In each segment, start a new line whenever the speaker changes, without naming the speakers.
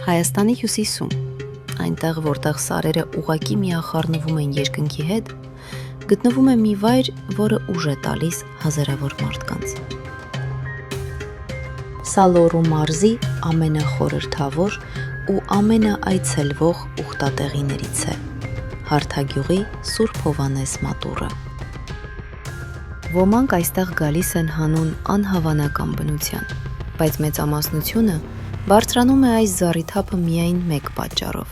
Հայաստանի հյուսիսում, այնտեղ, որտեղ սարերը ուղղակի միախառնվում են երկնքի հետ, գտնվում է մի վայր, որը ուժ է տալիս հազարավոր մարդկանց։ Սա Լոռու մարզի ամենախորհրդավոր ու ամենաայցելվող ուխտատեղիներից է՝ Հարթագյուղի Սուրբ Հովհաննես մատուռը։ Ոմանք այստեղ գալիս են հանուն անհավանական բնության, բայց մեծամասնությունը բարձրանում է այս զառիթափը միայն մեկ պատճառով՝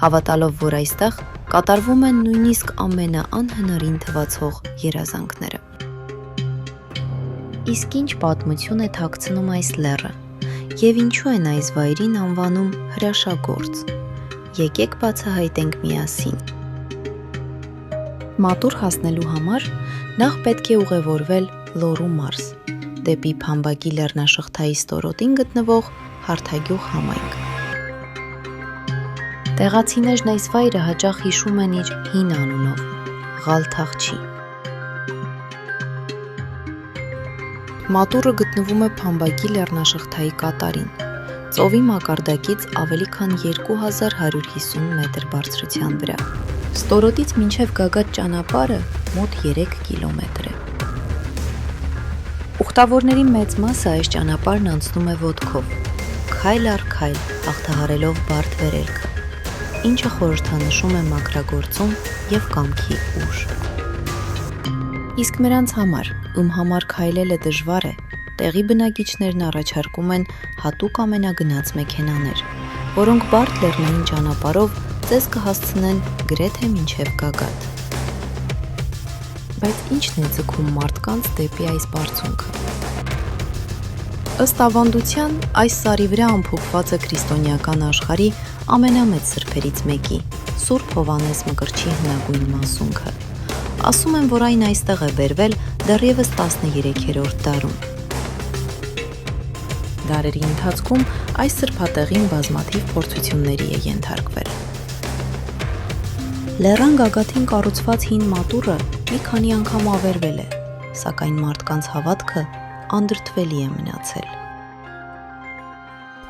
հավատալով, որ այստեղ կատարվում են նույնիսկ ամենաանհնարին թվացող երազանքները։ Իսկ ինչ պատմություն է թաքցնում այս լեռը, և ինչու են այս վայրին անվանում հրաշագործ։ Եկեք բացահայտենք միասին։ Մատուռ հասնելու համար նախ պետք է ուղևորվել Լոռու մարզ, դեպի Փամբակի լեռնաշղթայի ստորոտին գտնվող Հարթագյուղ համայնք։ Տեղացիներն այս վայրը հաճախ հիշում են իր հին անունով՝ Ղալթախչի։ Մատուռը գտնվում է Փամբակի լեռնաշղթայի կատարին, ծովի մակարդակից ավելի քան 2150 մետր բարձրության վրա։ Ստորոտից մինչև գագաթ ճանապարհը մոտ 3 կիլոմետր է։ Ուխտավորների մեծ մասը այս ճանապարհն անցնում է ոտքով, քայլ առ քայլ, հաղթահարելով բարդ վերելքը, ինչը խորհրդանշում է մաքրագործում և կամքի ուժ։ Իսկ նրանց համար, ում համար քայլելը դժվար է, տեղի բնակիչներն առաջարկում են հատուկ ամենագնաց մեքենաներ, որոնք բարդ լեռնային ճանապարհով ձեզ կհասցնեն գրեթե մինչև գագաթ։ Բայց ի՞նչն է ձգում մարդկանց դեպի այս բարձունքը։ Ըստ ավանդության, այս սարի վրա ամփոփված է քրիստոնեական աշխարհի ամենամեծ սրբերից մեկի՝ Սուրբ Հովհաննես մկրտչի հնագույն մասունքը։ Ասում են, որ այն այստեղ է բերվել դեռևս 13-րդ դարում։ Դարերի ընթացքում այս սրբատեղին բազմաթիվ փորձությունների է ենթարկվել։ Լեռան գագաթին կառուցված հին մատուռը մի քանի անգամ ավերվել է, սակայն մարդկանց հավատքը անդրդվելի է մնացել։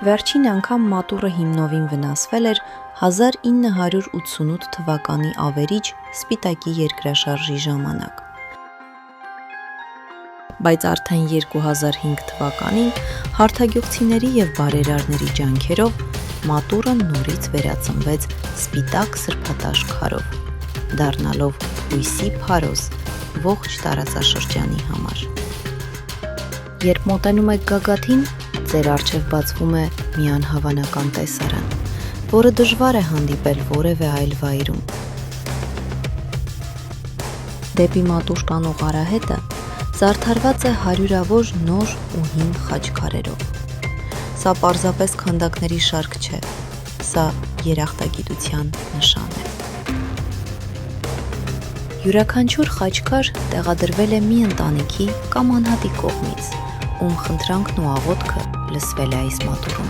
Վերջին անգամ մատուռը հիմնովին վնասվել էր 1988 թվականի ավերիչ Սպիտակի երկրաշարժի ժամանակ։ Բայց արդեն 2005 թվականին հարթագյուղցիների և բարերարների ջանքերով մատուռը նորից վերածնվեց սպիտակ սրբատաշ քարով, դառնալով հույսի փարոս ողջ տարածաշրջանի համար։ Երբ մոտենում եք գագաթին, ձեր առջև բացվում է մի անհավանական տեսարան, որը դժվար է հանդիպել որևէ այլ վայրում։ Դեպի մատուռ կանող արահետը զարդարված է հարյուրավոր նոր ու հին խաչքարերով։ Սա պարզապես քանդակների շարք չէ, սա երախտագիտության նշան է։ Յուրաքանչյուր խաչքար տեղադրվել է մի ընտանիքի կամ անհատի կողմից, ում խնդրանքն ու աղոթքը լսվել է այս մատուռում։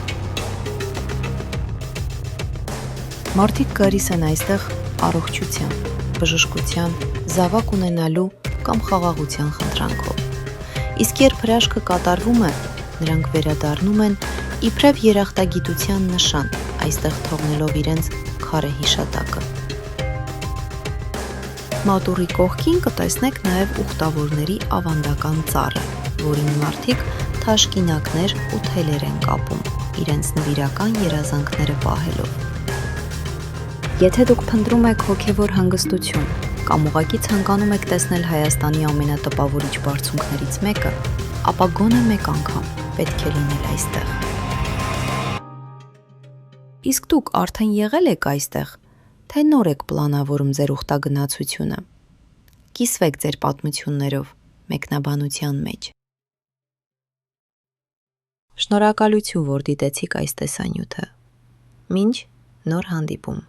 Մարդիկ գալիս են այստեղ առողջության, բժշկության, զավակ ունենալու կամ խաղաղության խնդրանքով։ Իսկ երբ հրաշքը կատարվում է, նրանք վերադառնում են իբրև երախտագիտության նշան, այստեղ թողնելով իրենց քարե հիշատակը։ Մատուռի կողքին կտեսնեք նաև ուխտավորների ավանդական ծառը, որին մարդիկ թաշկինակներ ու թելեր են կապում, իրենց նվիրական երազանքները պահելով։ Եթե դուք փնտրում եք հոգևոր հանգստություն կամ ուղղակի ցանկանում եք տեսնել Հայաստանի ամենատպավորիչ բարձունքներից մեկը, ապա գոնե մեկ անգամ պետք է լինել այստեղ։ Իսկ դուք արդեն եղել եք այստեղ, թե նոր եք պլանավորում ձեր ուխտագնացությունը։ Կիսվեք ձեր պատմություններով մեկնաբանության մեջ։ Շնորհակալություն, որ դիտեցիք այս տեսանյութը։ Մինչ նոր հանդիպում։